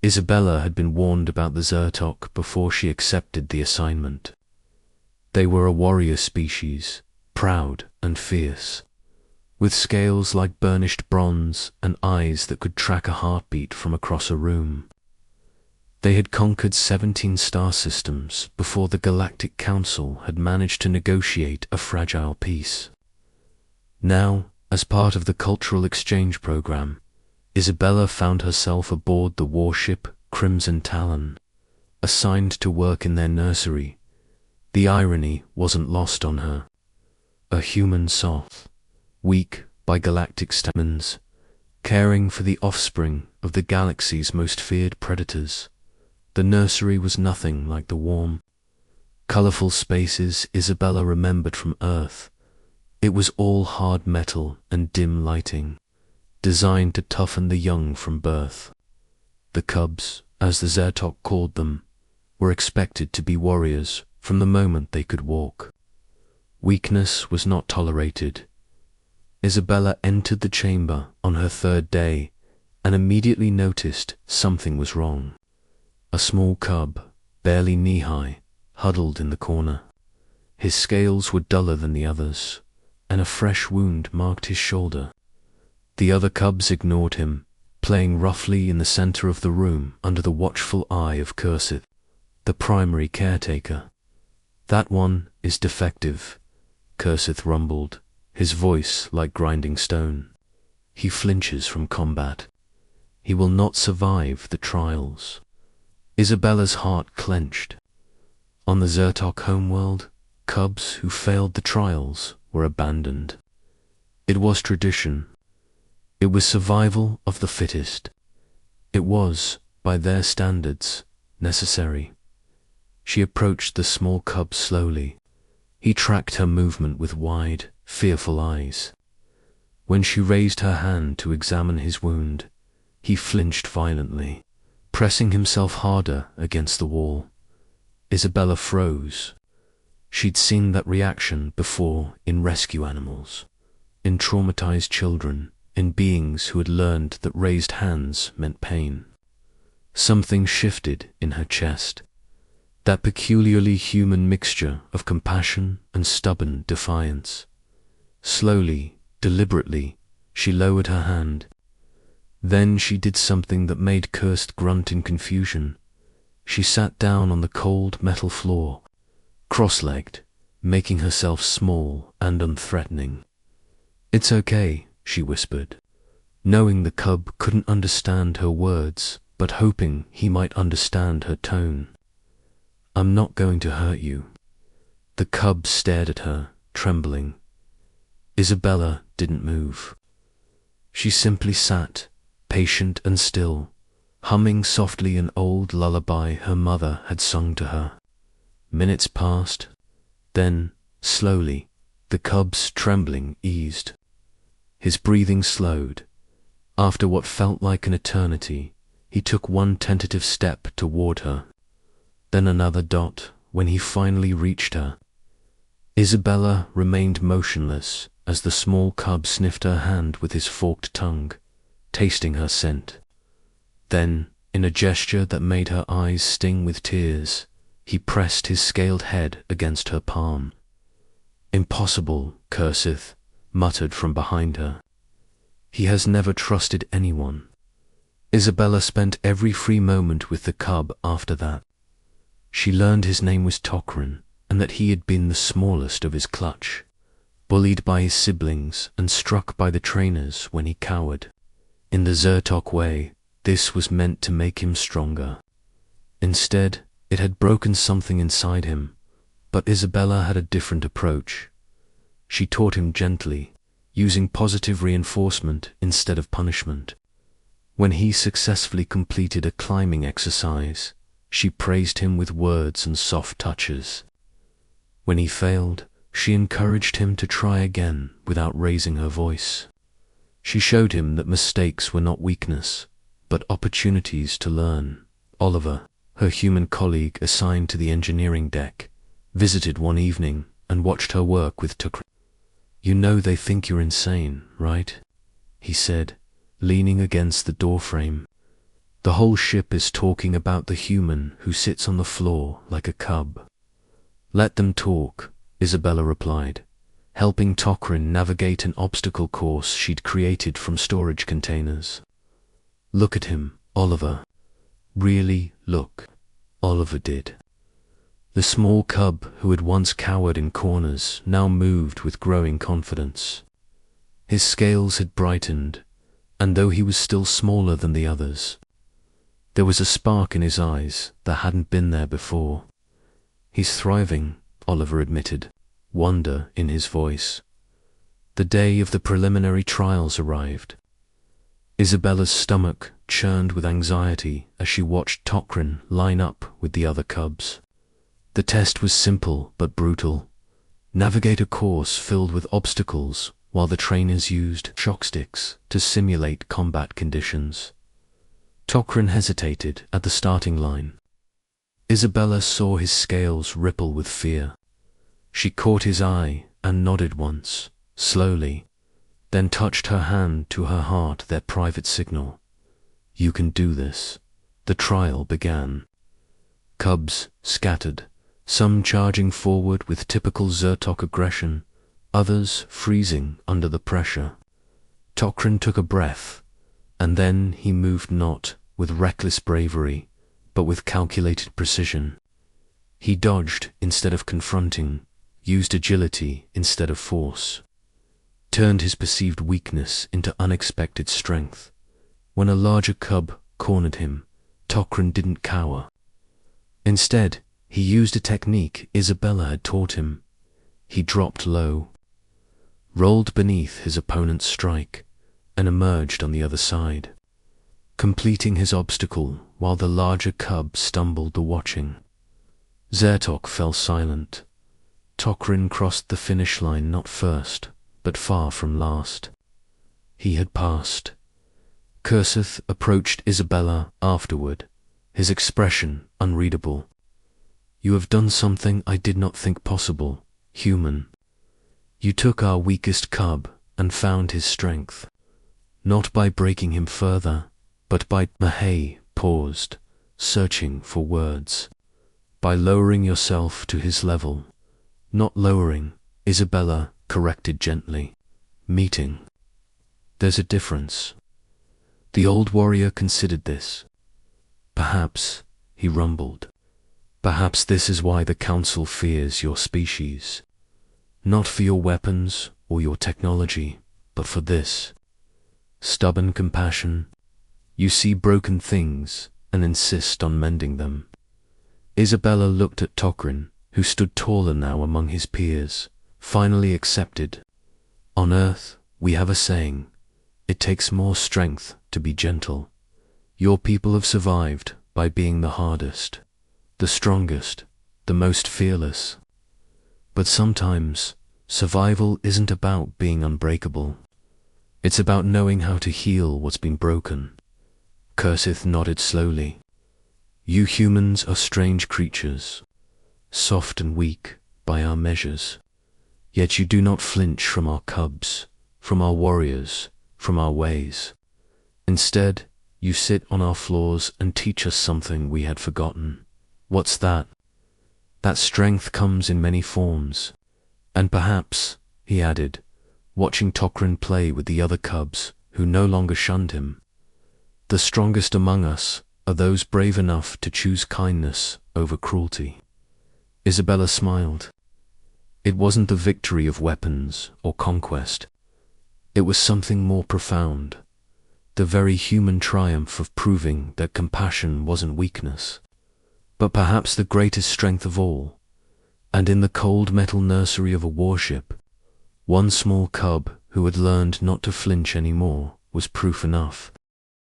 Isabella had been warned about the Zertok before she accepted the assignment. They were a warrior species, proud and fierce, with scales like burnished bronze and eyes that could track a heartbeat from across a room. They had conquered 17 star systems before the Galactic Council had managed to negotiate a fragile peace. Now, as part of the cultural exchange program, Isabella found herself aboard the warship Crimson Talon, assigned to work in their nursery. The irony wasn't lost on her. A human Soth, weak by galactic standards, caring for the offspring of the galaxy's most feared predators. The nursery was nothing like the warm, colorful spaces Isabella remembered from Earth. It was all hard metal and dim lighting, designed to toughen the young from birth. The cubs, as the Zertok called them, were expected to be warriors from the moment they could walk. Weakness was not tolerated. Isabella entered the chamber on her 3rd day and immediately noticed something was wrong. A small cub, barely knee-high, huddled in the corner. His scales were duller than the others, and a fresh wound marked his shoulder. The other cubs ignored him, playing roughly in the center of the room under the watchful eye of Kursith, the primary caretaker. "That one is defective," Kursith rumbled, his voice like grinding stone. "He flinches from combat. He will not survive the trials." Isabella's heart clenched. On the Zertok homeworld, cubs who failed the trials were abandoned. It was tradition. It was survival of the fittest. It was, by their standards, necessary. She approached the small cub slowly. He tracked her movement with wide, fearful eyes. When she raised her hand to examine his wound, he flinched violently, pressing himself harder against the wall. Isabella froze. She'd seen that reaction before in rescue animals, in traumatized children, in beings who had learned that raised hands meant pain. Something shifted in her chest, that peculiarly human mixture of compassion and stubborn defiance. Slowly, deliberately, she lowered her hand. Then she did something that made Kursith grunt in confusion. She sat down on the cold metal floor, cross-legged, making herself small and unthreatening. "It's okay," she whispered, knowing the cub couldn't understand her words, but hoping he might understand her tone. "I'm not going to hurt you." The cub stared at her, trembling. Isabella didn't move. She simply sat, patient and still, humming softly an old lullaby her mother had sung to her. Minutes passed. Then, slowly, the cub's trembling eased. His breathing slowed. After what felt like an eternity, he took one tentative step toward her, then another dot when he finally reached her. Isabella remained motionless as the small cub sniffed her hand with his forked tongue, tasting her scent. Then, in a gesture that made her eyes sting with tears, he pressed his scaled head against her palm. "Impossible," Kursith muttered from behind her. "He has never trusted anyone." Isabella spent every free moment with the cub after that. She learned his name was Tokrin, and that he had been the smallest of his clutch, bullied by his siblings and struck by the trainers when he cowered. In the Zertok way, this was meant to make him stronger. Instead, it had broken something inside him, but Isabella had a different approach. She taught him gently, using positive reinforcement instead of punishment. When he successfully completed a climbing exercise, she praised him with words and soft touches. When he failed, she encouraged him to try again without raising her voice. She showed him that mistakes were not weakness, but opportunities to learn. Oliver, her human colleague assigned to the engineering deck, visited one evening and watched her work with Tokrin. "You know they think you're insane, right?" he said, leaning against the doorframe. The whole ship is talking about the human who sits on the floor like a cub. Let them talk, Isabella replied, helping Tokrin navigate an obstacle course she'd created from storage containers. Look at him, Oliver. Really look. Oliver did. The small cub who had once cowered in corners now moved with growing confidence. His scales had brightened, and though he was still smaller than the others, there was a spark in his eyes that hadn't been there before. He's thriving, Oliver admitted, wonder in his voice. The day of the preliminary trials arrived. Isabella's stomach churned with anxiety as she watched Tokrin line up with the other cubs. The test was simple but brutal. Navigate a course filled with obstacles while the trainers used shock sticks to simulate combat conditions. Tokrin hesitated at the starting line. Isabella saw his scales ripple with fear. She caught his eye and nodded once, slowly, then touched her hand to her heart, their private signal. You can do this. The trial began. Cubs scattered, some charging forward with typical Zertok aggression, others freezing under the pressure. Tokrin took a breath, and then he moved not with reckless bravery, but with calculated precision. He dodged instead of confronting, used agility instead of force, turned his perceived weakness into unexpected strength. When a larger cub cornered him, Tokrin didn't cower. Instead, he used a technique Isabella had taught him. He dropped low, rolled beneath his opponent's strike, and emerged on the other side, completing his obstacle while the larger cub stumbled the watching. Zertok fell silent. Tokrin crossed the finish line not first, but far from last. He had passed. Kurseth approached Isabella afterward, his expression unreadable. You have done something I did not think possible, human. You took our weakest cub and found his strength, not by breaking him further, but by Mahei paused, searching for words. By lowering yourself to his level. Not lowering, Isabella corrected gently. Meeting. There's a difference. The old warrior considered this. Perhaps, he rumbled, perhaps this is why the Council fears your species. Not for your weapons or your technology, but for this. Stubborn compassion. You see broken things and insist on mending them. Isabella looked at Tokrin, who stood taller now among his peers, finally accepted. On Earth, we have a saying, it takes more strength to be gentle. Your people have survived by being the hardest, the strongest, the most fearless. But sometimes, survival isn't about being unbreakable. It's about knowing how to heal what's been broken. Kurseth nodded slowly. You humans are strange creatures, soft and weak by our measures. Yet you do not flinch from our cubs, from our warriors, from our ways. Instead, you sit on our floors and teach us something we had forgotten. What's that? That strength comes in many forms. And perhaps, he added, watching Tokrin play with the other cubs who no longer shunned him, the strongest among us are those brave enough to choose kindness over cruelty. Isabella smiled. It wasn't the victory of weapons or conquest. It was something more profound, the very human triumph of proving that compassion wasn't weakness, but perhaps the greatest strength of all. And in the cold metal nursery of a warship, one small cub who had learned not to flinch anymore was proof enough.